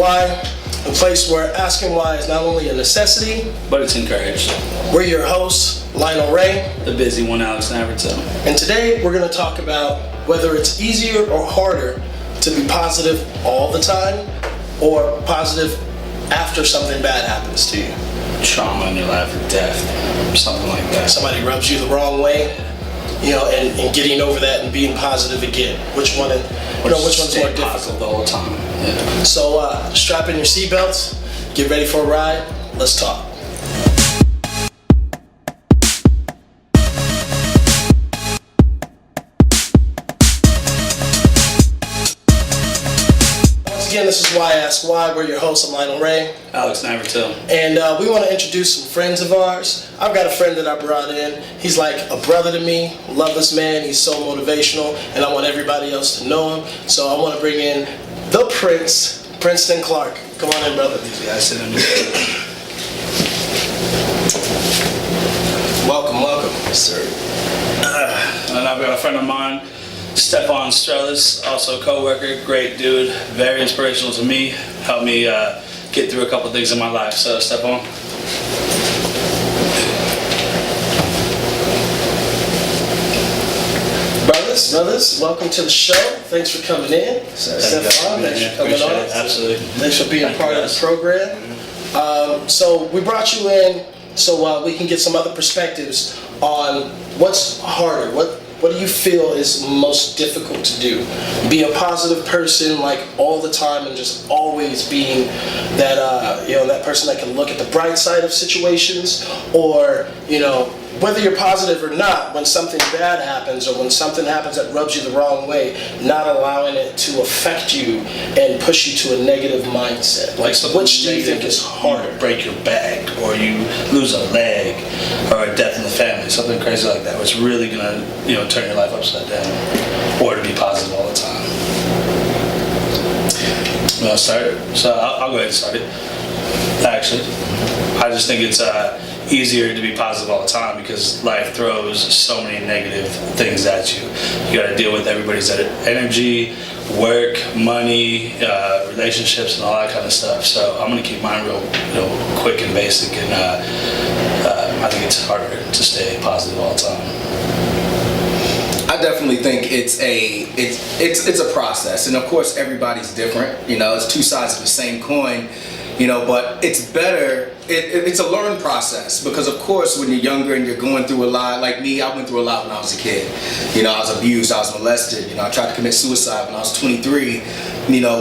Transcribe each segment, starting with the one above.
Why, a place where asking why is not only a necessity, but it's encouraged. We're your hosts, Lionel Ray, the busy one, Alex Navarrete. And today we're going to talk about whether it's easier or harder to be positive all the time or positive after something bad happens to you. Trauma in your life or death, something like that. Somebody rubs you the wrong way, and getting over that and being positive again. Which one's more difficult the whole time? Yeah. So strap in your seatbelts, get ready for a ride. Let's talk. Again, this is Why Ask Why. We're your hosts. I'm Lionel Ray. Alex Navarrete. And we want to introduce some friends of ours. I've got a friend that I brought in. He's like a brother to me. Love this man. He's so motivational, and I want everybody else to know him. So I want to bring in the Prince, Princeton Clark. Come on in, brother. These guys sit in Welcome. Yes, sir. And I've got a friend of mine, Stefan Strelis, also a co-worker, great dude, very inspirational to me, helped me get through a couple things in my life. So, Stefan. Brothers, welcome to the show. Thanks for coming in. Stefan, thanks for coming on. Absolutely. Thanks for being part of the program. So we brought you in so we can get some other perspectives on what's harder. What do you feel is most difficult to do? Be a positive person like all the time and just always being that that person that can look at the bright side of situations, or whether you're positive or not, when something bad happens or when something happens that rubs you the wrong way, not allowing it to affect you and push you to a negative mindset. Like, which do you think is harder? You break your back, or you lose a leg, or a death in the family, something crazy like that, which really gonna turn your life upside down, or to be positive all the time. I'll start. So I'll go ahead and start it. Actually, I just think it's easier to be positive all the time because life throws so many negative things at you. You got to deal with everybody's energy, work, money, relationships, and all that kind of stuff. So I'm gonna keep mine real quick and basic, and I think it's harder to stay positive all the time. I definitely think it's a process, and of course everybody's different. It's two sides of the same coin. But it's better. It's a learned process because, of course, when you're younger and you're going through a lot, like me, I went through a lot when I was a kid. I was abused, I was molested. I tried to commit suicide when I was 23.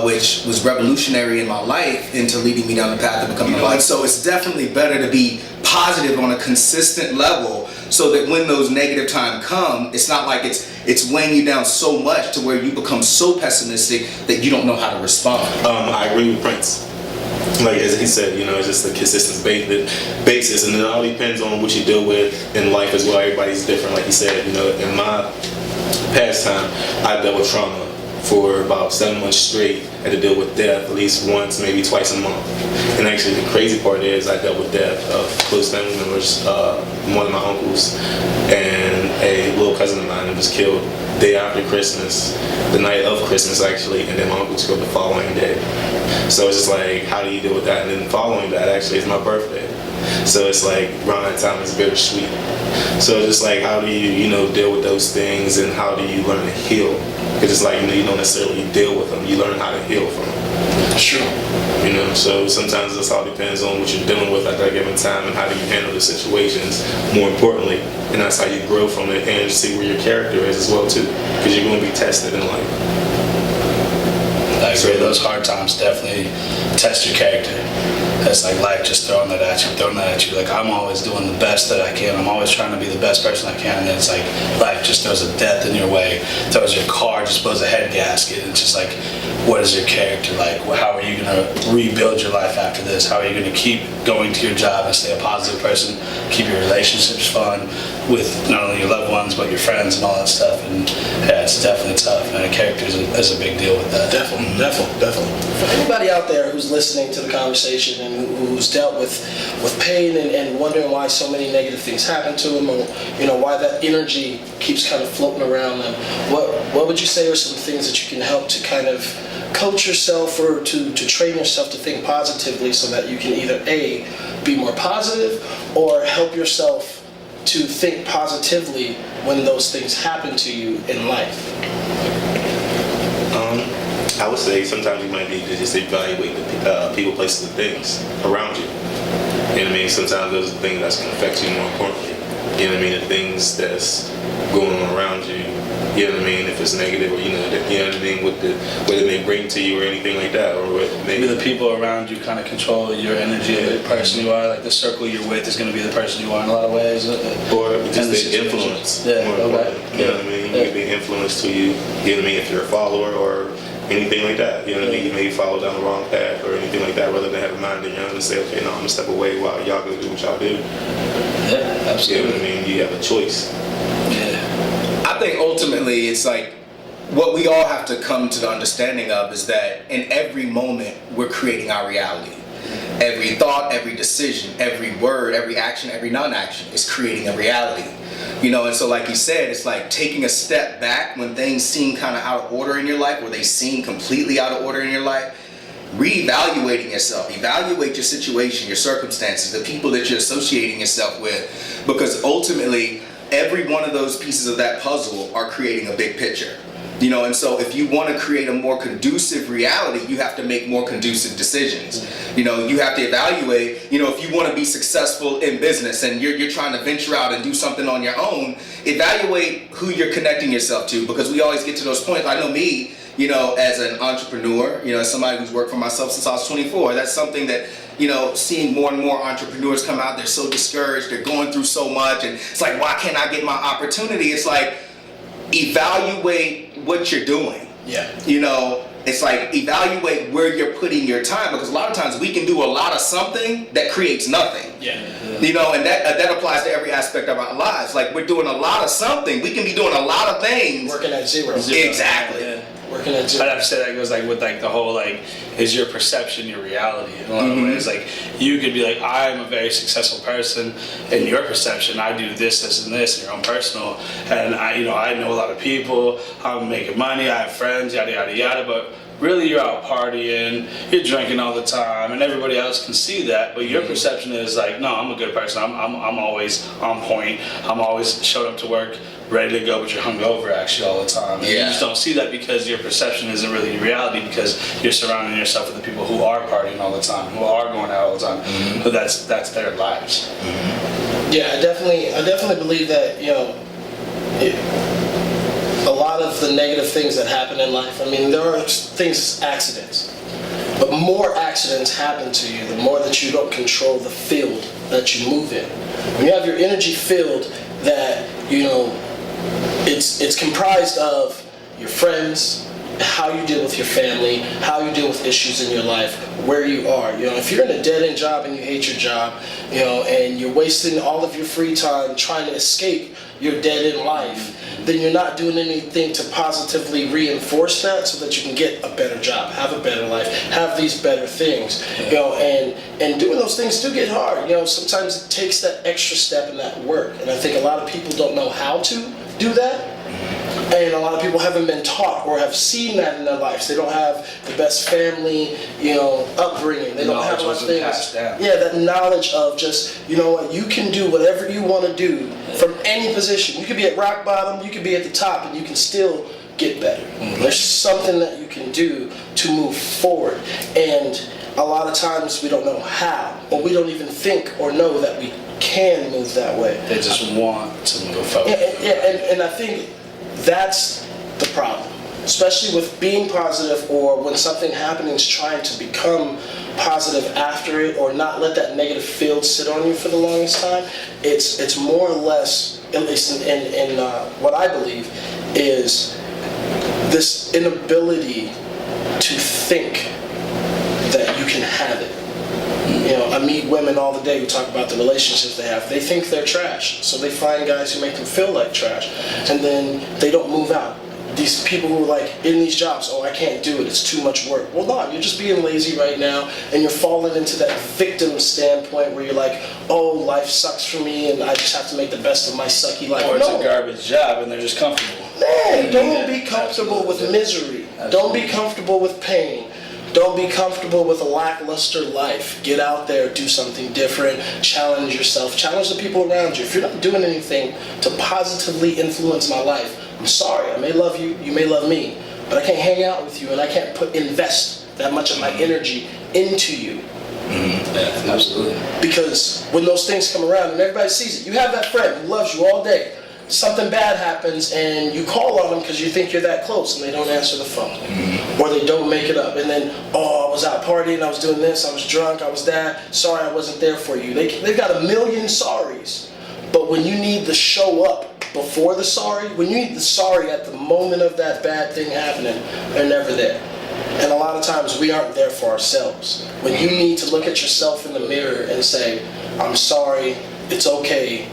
Which was revolutionary in my life into leading me down the path of becoming a life. So it's definitely better to be positive on a consistent level, so that when those negative times come, it's not like it's weighing you down so much to where you become so pessimistic that you don't know how to respond. I agree with Prince. Like as he said, it's just a consistent basis, and it all depends on what you deal with in life as well. Everybody's different. Like he said, in my past time, I dealt with trauma for about 7 months straight. I had to deal with death at least once, maybe twice a month. And actually the crazy part is I dealt with death of close family members, one of my uncles and a little cousin of mine that was killed day after Christmas, the night of Christmas actually, and then my uncle was killed the following day. So it's just like, how do you deal with that? And then following that actually is my birthday. So it's like around that time it's bittersweet. So it's just like, how do you deal with those things, and how do you learn to heal? Because it's like you don't necessarily deal with them, you learn how to heal from them. Sure. So sometimes this all depends on what you're dealing with at that given time, and how do you handle the situations, more importantly, and that's how you grow from it and see where your character is as well too, because you're going to be tested in life. I agree. Those hard times definitely test your character. It's like life just throwing that at you. Like, I'm always doing the best that I can. I'm always trying to be the best person I can. And it's like life just throws a death in your way. Throws your car, just blows a head gasket. It's just like, what is your character like? How are you going to rebuild your life after this? How are you going to keep going to your job and stay a positive person? Keep your relationships fun? with not only your loved ones but your friends and all that stuff. And yeah, it's definitely tough, and character is a big deal with that. Definitely. For anybody out there who's listening to the conversation and who's dealt with pain and wondering why so many negative things happen to them, or why that energy keeps kind of floating around them, what would you say are some things that you can help to kind of coach yourself or to train yourself to think positively, so that you can either A, be more positive, or help yourself to think positively when those things happen to you in life? I would say sometimes you might need to just evaluate the people, places, and things around you. You know what I mean? Sometimes those are the things that's going to affect you more importantly. You know what I mean? The things that's going on around you. You know what I mean? If it's negative, or you know what I mean, what it may bring to you or anything like that, or what Maybe the people around you kind of control your energy and the person you are. Like the circle you're with is going to be the person you are in a lot of ways. Or just the influence. Yeah, okay. Yeah. You know what I mean? You could be an influence to you. You know what I mean? If you're a follower or anything like that. You know what I mean? You may follow down the wrong path or anything like that, rather than have a mind of your own and say, okay, no, I'm gonna step away while y'all go do what y'all do. Yeah, absolutely. You know what I mean? You have a choice. Yeah. I think ultimately it's like what we all have to come to the understanding of is that in every moment we're creating our reality. Every thought, every decision, every word, every action, every non-action is creating a reality. And so like you said, it's like taking a step back when things seem kind of out of order in your life, or they seem completely out of order in your life. Reevaluating yourself, evaluate your situation, your circumstances, the people that you're associating yourself with, because ultimately every one of those pieces of that puzzle are creating a big picture. And so if you want to create a more conducive reality, you have to make more conducive decisions. You have to evaluate, if you want to be successful in business and you're trying to venture out and do something on your own, evaluate who you're connecting yourself to, because we always get to those points. I know me, as an entrepreneur, as somebody who's worked for myself since I was 24, that's something that, seeing more and more entrepreneurs come out, they're so discouraged, they're going through so much, and it's like, why can't I get my opportunity? It's like, evaluate what you're doing. Yeah. It's like evaluate where you're putting your time, because a lot of times we can do a lot of something that creates nothing. Yeah. And that applies to every aspect of our lives. Like we're doing a lot of something, we can be doing a lot of things. Working at zero. Exactly. Yeah. Working at zero. I'd have to say that goes like with like the whole like, is your perception your reality in a lot of ways? Like you could be like, I'm a very successful person, in your perception I do this and this in your own personal, and I know a lot of people, I'm making money, I have friends, yada yada yada, but really you're out partying, you're drinking all the time, and everybody else can see that, but your perception is like, no, I'm a good person, I'm always on point, I'm always showed up to work ready to go, but you're hungover actually all the time. And you just don't see that because your perception isn't really your reality, because you're surrounding yourself with the people who are partying all the time, who are going out all the time. But that's their lives. Yeah, I definitely believe that, a lot of the negative things that happen in life, I mean, there are things, accidents, but more accidents happen to you the more that you don't control the field that you move in. When you have your energy field that, it's comprised of your friends, how you deal with your family, how you deal with issues in your life, where you are. If you're in a dead-end job and you hate your job, and you're wasting all of your free time trying to escape your dead-end life, then you're not doing anything to positively reinforce that so that you can get a better job, have a better life, have these better things. And doing those things do get hard. Sometimes it takes that extra step and that work. And I think a lot of people don't know how to do that. And a lot of people haven't been taught or have seen that in their lives. They don't have the best family, upbringing. They don't have a lot of things. Yeah, that knowledge of just, you can do whatever you want to do from any position. You could be at rock bottom, you could be at the top, and you can still get better. There's something that you can do to move forward. And a lot of times we don't know how, or we don't even think or know that we can move that way. They just want to move forward. And I think that's the problem, especially with being positive, or when something happening is trying to become positive after it, or not let that negative field sit on you for the longest time. It's more or less, at least in what I believe, is this inability to think that you can have it. You know, I meet women all the day who talk about the relationships they have. They think they're trash, so they find guys who make them feel like trash, and then they don't move out. These people who are like in these jobs, oh, I can't do it, it's too much work. Well, no, you're just being lazy right now, and you're falling into that victim standpoint where you're like, oh, life sucks for me, and I just have to make the best of my sucky life. Or it's a garbage job, and they're just comfortable. Man, don't be comfortable with misery. Don't be comfortable with pain. Don't be comfortable with a lackluster life. Get out there, do something different, challenge yourself, challenge the people around you. If you're not doing anything to positively influence my life, I'm sorry, I may love you, you may love me, but I can't hang out with you and I can't invest that much of my energy into you. Yeah, absolutely. Because when those things come around and everybody sees it, you have that friend who loves you all day. Something bad happens and you call on them because you think you're that close and they don't answer the phone. Or they don't make it up. And then, oh, I was out partying, I was doing this, I was drunk, I was that. Sorry I wasn't there for you. They've got a million sorries. But when you need the show up before the sorry, when you need the sorry at the moment of that bad thing happening, they're never there. And a lot of times we aren't there for ourselves. When you need to look at yourself in the mirror and say, I'm sorry, it's okay,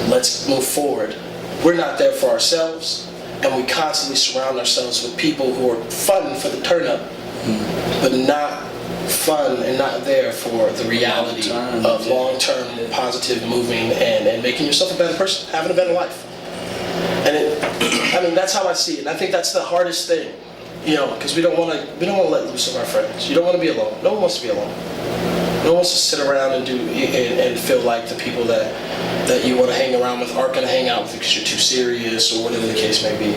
let's move forward. We're not there for ourselves, and we constantly surround ourselves with people who are fun for the turn up, but not fun and not there for the reality of long-term positive moving and making yourself a better person, having a better life. And that's how I see it. And I think that's the hardest thing, you know, because we don't want to let loose of our friends. You don't want to be alone. No one wants to be alone. No one wants to sit around and feel like the people that you want to hang around with aren't going to hang out with you because you're too serious or whatever the case may be.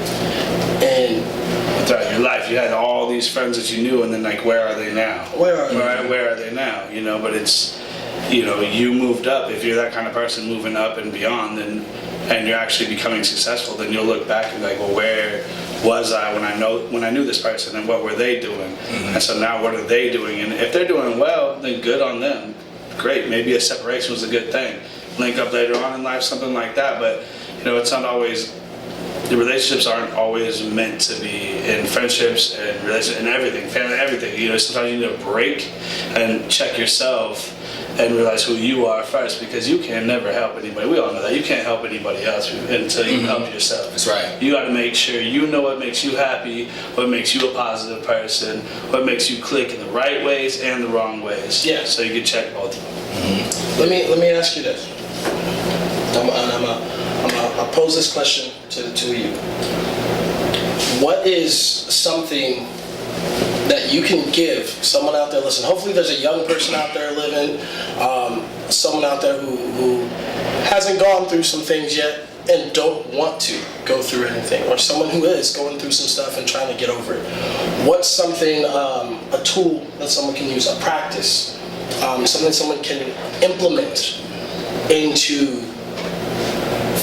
And throughout your life, you had all these friends that you knew, and then like, where are they now? Where are they now? You know, but it's, you know, you moved up. If you're that kind of person moving up and beyond, and you're actually becoming successful, then you'll look back and be like, well, where was I when I knew this person, and what were they doing? And so now what are they doing? And if they're doing well, then good on them. Great, maybe a separation was a good thing. Link up later on in life, something like that. But you know, it's not always, the relationships aren't always meant to be in friendships and relationships and everything, family, everything. You know, sometimes you need a break and check yourself and realize who you are first, because you can never help anybody. We all know that. You can't help anybody else until you help yourself. That's right. You got to make sure you know what makes you happy, what makes you a positive person, what makes you click in the right ways and the wrong ways. Yeah. So you can check both of them. Let me ask you this. I'll pose this question to the two of you. What is something that you can give someone out there listening? Hopefully there's a young person out there living, someone out there who hasn't gone through some things yet and don't want to go through anything, or someone who is going through some stuff and trying to get over it. What's something, a tool that someone can use, a practice, something someone can implement into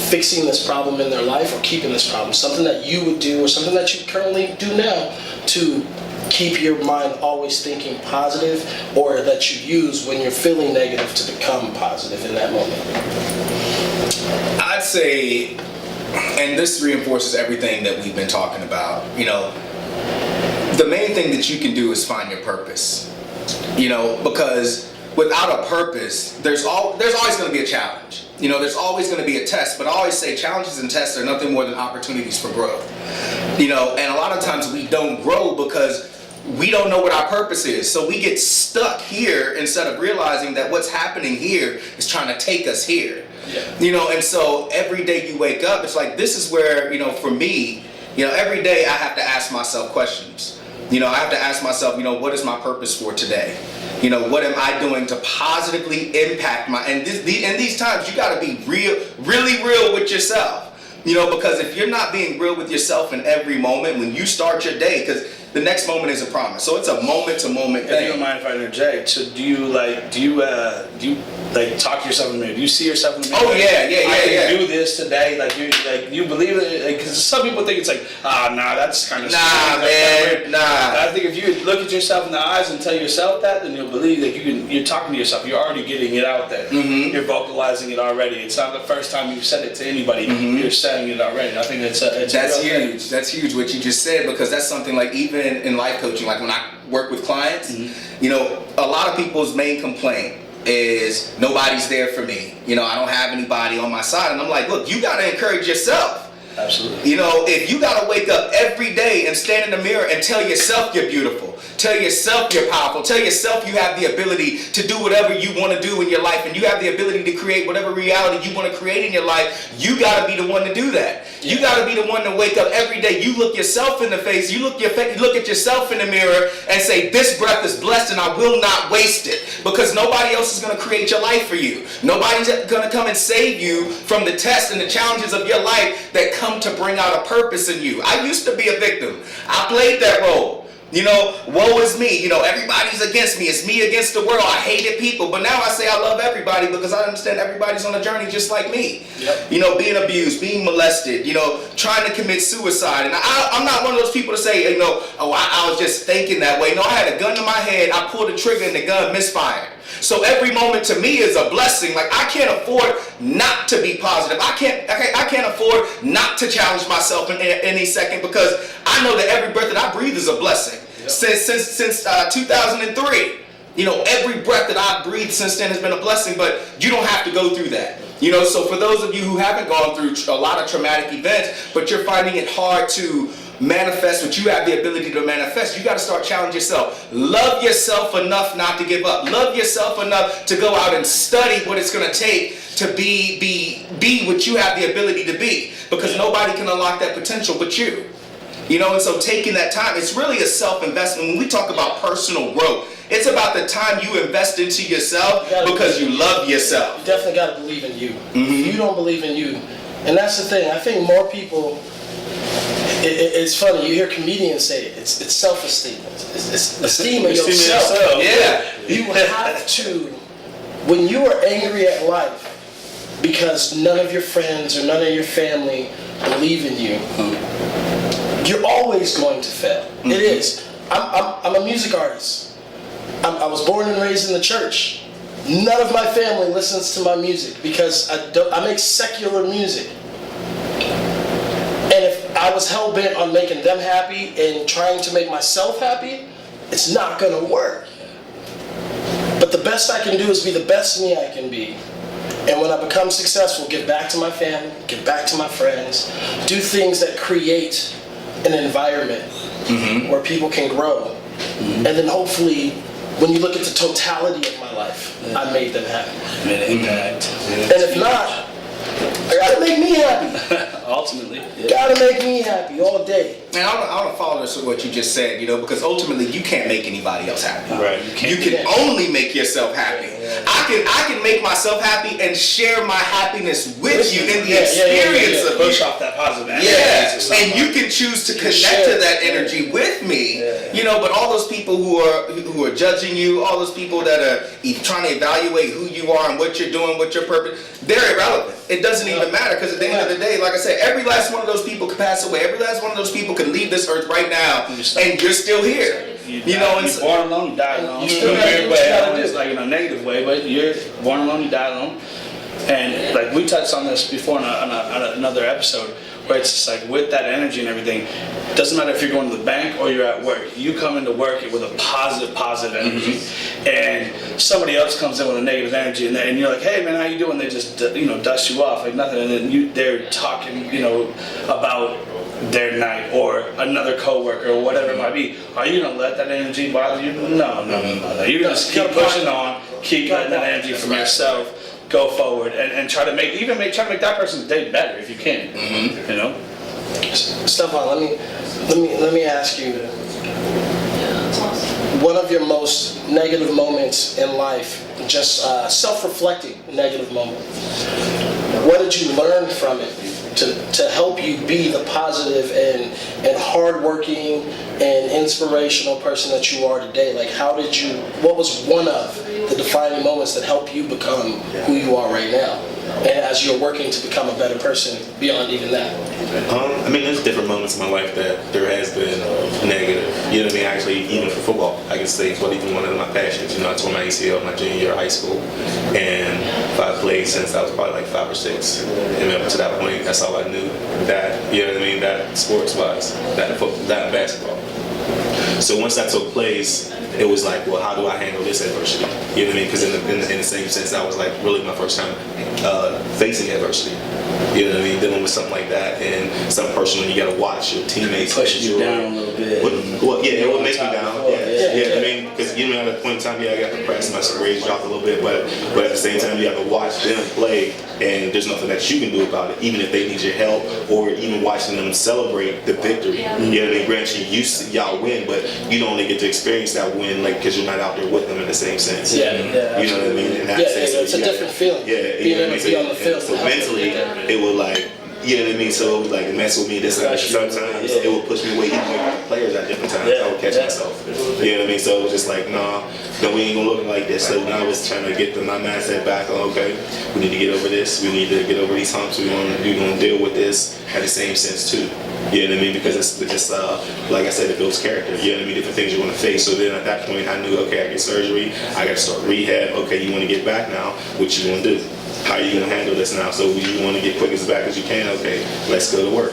fixing this problem in their life or keeping this problem, something that you would do or something that you currently do now to keep your mind always thinking positive, or that you use when you're feeling negative to become positive in that moment? I'd say, and this reinforces everything that we've been talking about, you know, the main thing that you can do is find your purpose. You know, because without a purpose, there's always going to be a challenge. You know, there's always going to be a test, but I always say challenges and tests are nothing more than opportunities for growth. You know, and a lot of times we don't grow because we don't know what our purpose is. So we get stuck here instead of realizing that what's happening here is trying to take us here. Yeah. You know, and so every day you wake up, it's like, this is where, you know, for me, you know, every day I have to ask myself questions. You know, I have to ask myself, you know, what is my purpose for today? You know, what am I doing to positively impact in these times, you got to be really real with yourself. You know, because if you're not being real with yourself in every moment, when you start your day, because the next moment is a promise. So it's a moment-to-moment thing. If you don't mind if I interject, so do you talk to yourself in the mirror? Do you see yourself in the mirror? Oh yeah. I can do this today. You believe it? Because some people think it's like, nah, that's kind of nah. I think if you look at yourself in the eyes and tell yourself that, then you'll believe that you're talking to yourself. You're already getting it out there. Mm-hmm. You're vocalizing it already. It's not the first time you've said it to anybody. Mm-hmm. You're saying it already. I think that's huge. That's huge what you just said, because that's something like even in life coaching, like when I work with clients, mm-hmm. you know, a lot of people's main complaint is nobody's there for me. You know, I don't have anybody on my side. And I'm like, look, you got to encourage yourself. Absolutely. You know, if you got to wake up every day and stand in the mirror and tell yourself you're beautiful, tell yourself you're powerful, tell yourself you have the ability to do whatever you want to do in your life, and you have the ability to create whatever reality you want to create in your life, you got to be the one to do that. You got to be the one to wake up every day. You look yourself in the face, you look at yourself in the mirror and say, this breath is blessed and I will not waste it, because nobody else is going to create your life for you. Nobody's going to come and save you from the tests and the challenges of your life that come to bring out a purpose in you. I used to be a victim. I played that role. You know, woe is me. You know, everybody's against me. It's me against the world. I hated people. But now I say I love everybody because I understand everybody's on a journey just like me. Yep. You know, being abused, being molested, you know, trying to commit suicide. And I'm not one of those people to say, you know, oh, I was just thinking that way. No, I had a gun to my head. I pulled the trigger and the gun misfired. So every moment to me is a blessing. Like, I can't afford not to be positive. I can't afford not to challenge myself in any second, because I know that every breath that I breathe is a blessing. Yep. Since 2003, you know, every breath that I've breathed since then has been a blessing. But you don't have to go through that. You know, so for those of you who haven't gone through a lot of traumatic events, but you're finding it hard to manifest what you have the ability to manifest, you got to start challenging yourself. Love yourself enough not to give up. Love yourself enough to go out and study what it's going to take to be what you have the ability to be, because nobody can unlock that potential but you. You know, and so taking that time, it's really a self-investment. When we talk about personal growth, it's about the time you invest into yourself because you love yourself. You definitely got to believe in you. Mm-hmm. If you don't believe in you, and that's the thing, I think more people, it's funny, you hear comedians say it, it's self-esteem. It's esteem of yourself. Yeah. You have to, when you are angry at life because none of your friends or none of your family believe in you, you're always going to fail. Mm-hmm. It is. I'm a music artist. I was born and raised in the church. None of my family listens to my music because I make secular music. And if I was hell-bent on making them happy and trying to make myself happy, it's not going to work. But the best I can do is be the best me I can be. And when I become successful, give back to my family, give back to my friends, do things that create an environment where people can grow. And then hopefully, when you look at the totality of my life, I made them happy. Impact. And if not, I gotta make me happy. Ultimately. Yeah. Gotta make me happy all day. And I want to follow this with what you just said, you know, because ultimately you can't make anybody else happy. Right. You can only make yourself happy. I can make myself happy and share my happiness with you in the experience of push off that positive energy. Yeah, and you can choose to connect to that energy with me. You know, but all those people who are judging you, all those people that are trying to evaluate who you are and what you're doing, what your purpose, they're irrelevant. It doesn't even matter, because at the end of the day, like I said, every last one of those people could pass away. Every last one of those people could leave this earth right now, and you're still here. You know, you're born alone, you die alone. You still gotta do what you gotta do. It's like in a negative way, but you're born alone, you die alone. And like we touched on this before on another episode, where it's just like with that energy and everything, it doesn't matter if you're going to the bank or you're at work. You come into work with a positive energy, and somebody else comes in with a negative energy, and you're like, hey man, how you doing? They just dust you off like nothing, and then they're talking about their night or another coworker or whatever it might be. Are you gonna let that energy bother you? No. You're gonna just keep pushing on, keep letting that energy from yourself go forward, and try to make that person's day better if you can. You know. Stefan, let me ask you. One of your most negative moments in life, just self-reflecting negative moment. What did you learn from it to help you be the positive and hardworking and inspirational person that you are today? Like, what was one of the defining moments that helped you become who you are right now? And as you're working to become a better person beyond even that? I mean, there's different moments in my life that there has been negative. You know what I mean? Actually, even for football, I can say it's even one of my passions. I tore my ACL my junior year of high school, and I played since I was probably like 5 or 6. And up to that point, that's all I knew. That, you know what I mean? That sports-wise, that basketball. So once that took place, it was like, well, how do I handle this adversity? You know what I mean? Because in the same sense, that was like really my first time facing adversity. You know what I mean? Dealing with something like that, and something personal, you got to watch your teammates Push you down a little bit. Well, yeah, it would make me down. Yeah. I Yeah. mean, because you know, at that point in time, I got depressed, my grades dropped a little bit, but at the same time, you have to watch them play, and there's nothing that you can do about it, even if they need your help, or even watching them celebrate the victory. You know what I mean? Granted, y'all win, but you don't only get to experience that win, like, because you're not out there with them in the same sense. Yeah, You know what I mean? In that sense, it's a different feeling. Yeah, being able to be on the field. So mentally, it would like. You know what I mean? So it was like mess with me this and that. Sometimes it would push me away even with the players at different times. I would catch myself. You know what I mean? So it was just like, nah, no, we ain't gonna look like this. So now I was trying to get my mindset back on, okay, we need to get over this. We need to get over these humps. We're gonna deal with this at the same sense too. You know what I mean? Because it's like I said, it builds character. You know what I mean? Different things you're gonna face. So then at that point I knew, okay, I get surgery, I gotta start rehab. Okay, you wanna get back now, what you gonna do? How are you gonna handle this now? So you want to get quick as back as you can. Okay, let's go to work.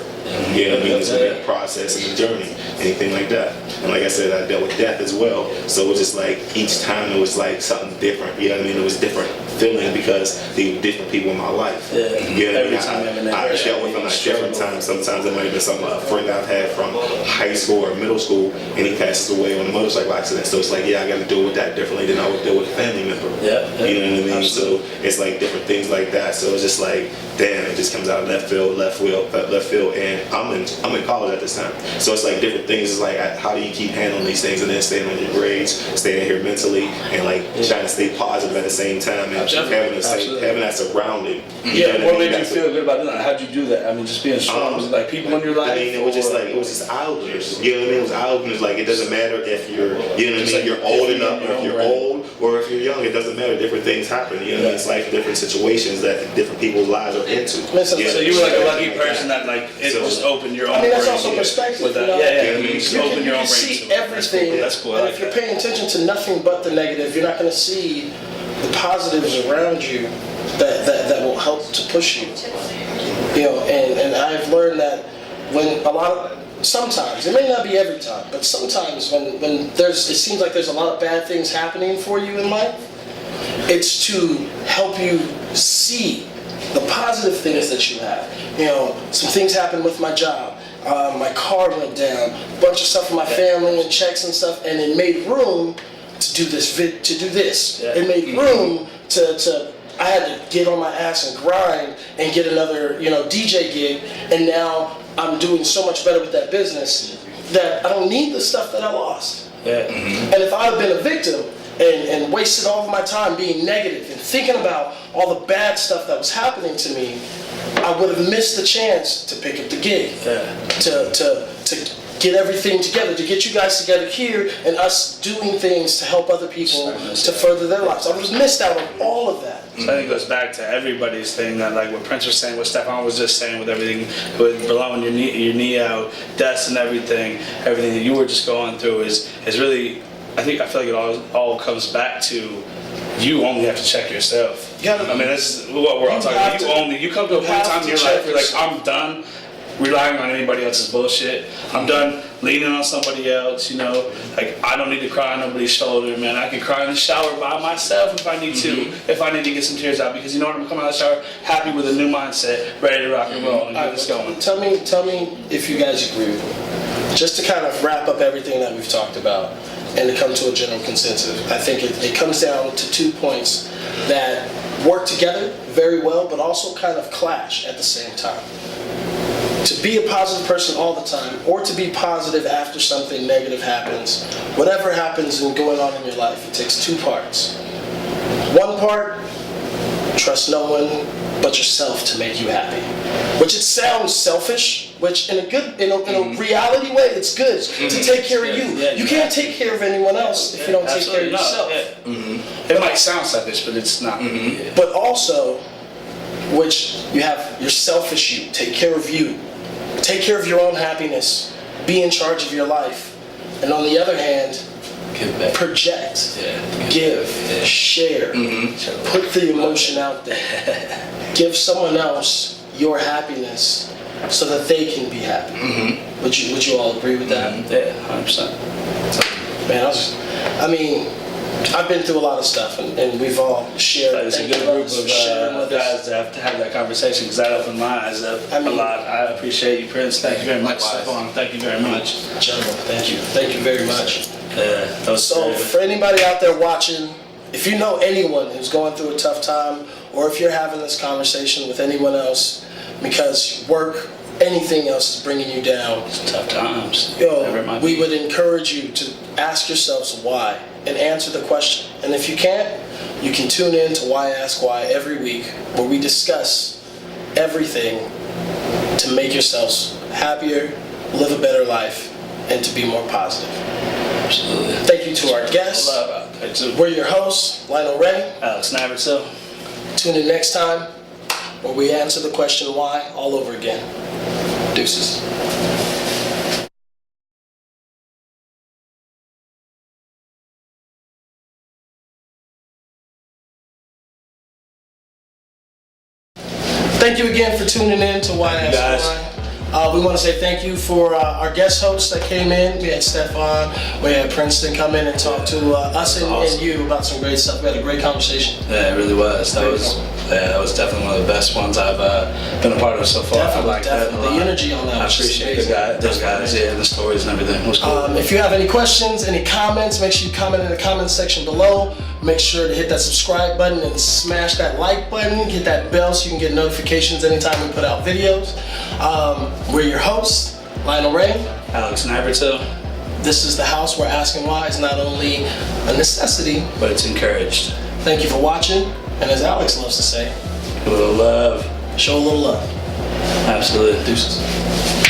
You know what I mean? It's gonna be a process and a journey, anything like that. And like I said, I dealt with death as well. So it was just like each time it was like something different. You know what I mean? It was different feeling because they were different people in my life. Yeah. You know what Every time I mean? I dealt with them at different times. Sometimes it might have been something a friend I've had from high school or middle school, and he passes away on a motorcycle accident. So it's like, yeah, I got to deal with that differently than I would deal with a family member. Yeah. You know what I mean? Absolutely. So it's like different things like that. So it's just like, damn, it just comes out of left field, and I'm in college at this time. So it's like different things. It's like, how do you keep handling these things and then staying on your grades, staying here mentally, and like trying to stay positive at the same time, and having that surrounding. Yeah, what made you feel good about that? How'd you do that? I mean, just being strong. Was it like people in your life? I mean, it was just eye openers. You know what I mean? It was eye openers. Like, it doesn't matter if you're, you know what I mean, you're old enough, or if you're old, or if you're young. It doesn't matter. Different things happen. You know, it's like different situations that different people's lives are into. Listen, So you were like a lucky person that like it just opened your own. I mean, that's brain also perspective. with that. You know? Yeah. You just You open your own can brain. see to it. everything, That's cool. I and like if you're that. paying attention to nothing but the negative, you're not going to see the positives around you that will help to push you. You know, and I've learned that when sometimes, it may not be every time, but sometimes when it seems like there's a lot of bad things happening for you in life, it's to help you see the positive things that you have. You know, some things happened with my job. My car went down, a bunch of stuff with my family and checks and stuff, and it made room to do this. Yeah. It made room to. I had to get on my ass and grind and get another, DJ gig, and now I'm doing so much better with that business that I don't need the stuff that I lost. Yeah. And if I'd have been a victim and wasted all of my time being negative and thinking about all the bad stuff that was happening to me, I would have missed the chance to pick up the gig, to get everything together, to get you guys together here and us doing things to help other people to further their lives. I would have missed out on all of that. So I think it goes back to everybody's thing that like what Prince was saying, what Stefan was just saying with everything, with blowing your knee out, deaths and everything that you were just going through is really, I feel like it all comes back to you only have to check yourself. I mean, that's what we're all talking about. You come to a point in time in your life where you're like, I'm done relying on anybody else's bullshit. I'm done leaning on somebody else, like I don't need to cry on nobody's shoulder, man. I can cry in the shower by myself if I need to, if I need to get some tears out, because you know what, I'm coming out of the shower happy with a new mindset, ready to rock and roll and get this going. Tell me if you guys agree with me. Just to kind of wrap up everything that we've talked about and to come to a general consensus, I think it comes down to 2 points that work together very well, but also kind of clash at the same time. To be a positive person all the time, or to be positive after something negative happens, whatever happens and going on in your life, it takes 2 parts. One part, trust no one but yourself to make you happy. Which it sounds selfish, which in a reality way, it's good to take care of you. You can't take care of anyone else if you don't take care of yourself. It might sound selfish, but it's not. But also, which you have your selfish you, take care of you. Take care of your own happiness. Be in charge of your life. And on the other hand, project, give, share, put the emotion out there. Give someone else your happiness so that they can be happy. Mm-hmm. Would you all agree with that? Yeah, 100%. Man, I've been through a lot of stuff, and we've all shared. It's a Thank good you, group brothers, of for sharing with us. guys to have that conversation, because that opened my eyes up a lot. I appreciate you, Prince. Thank you very much. Likewise. Stephon, thank you very much. Gentlemen, thank you. Thank you very much. That was So great. for anybody out there watching, if you know anyone who's going through a tough time, or if you're having this conversation with anyone else because work, anything else is bringing you down, Tough times. Whatever it yo, might we be. would encourage you to ask yourselves why and answer the question. And if you can't, you can tune in to Why Ask Why every week, where we discuss everything to make yourselves happier, live a better life, and to be more positive. Absolutely. Thank you to our guests. We're your hosts, Lionel Ray. Alex Navertell. Tune in next time where we answer the question why all over again. Deuces. Thank you again for tuning in to Why Thank you, Ask guys. Why. We want to say thank you for our guest hosts that came in. We had Stephon, we had Princeton come in and talk to us and you about some great stuff. We had a great conversation. Yeah, it really was. That was definitely one of the best ones I've been a part of so far. I like that a lot. The energy on that I was just appreciate amazing. those guys, yeah, the stories and everything. It was cool. If you have any questions, any comments, make sure you comment in the comments section below. Make sure to hit that subscribe button and smash that like button. Hit that bell so you can get notifications anytime we put out videos. We're your hosts, Lionel Ray. Alex Navertell. This is the house where asking why is not only a necessity, But it's encouraged. Thank you for watching, and as Alex loves to say, A little love. show a little love. Absolutely. Deuces.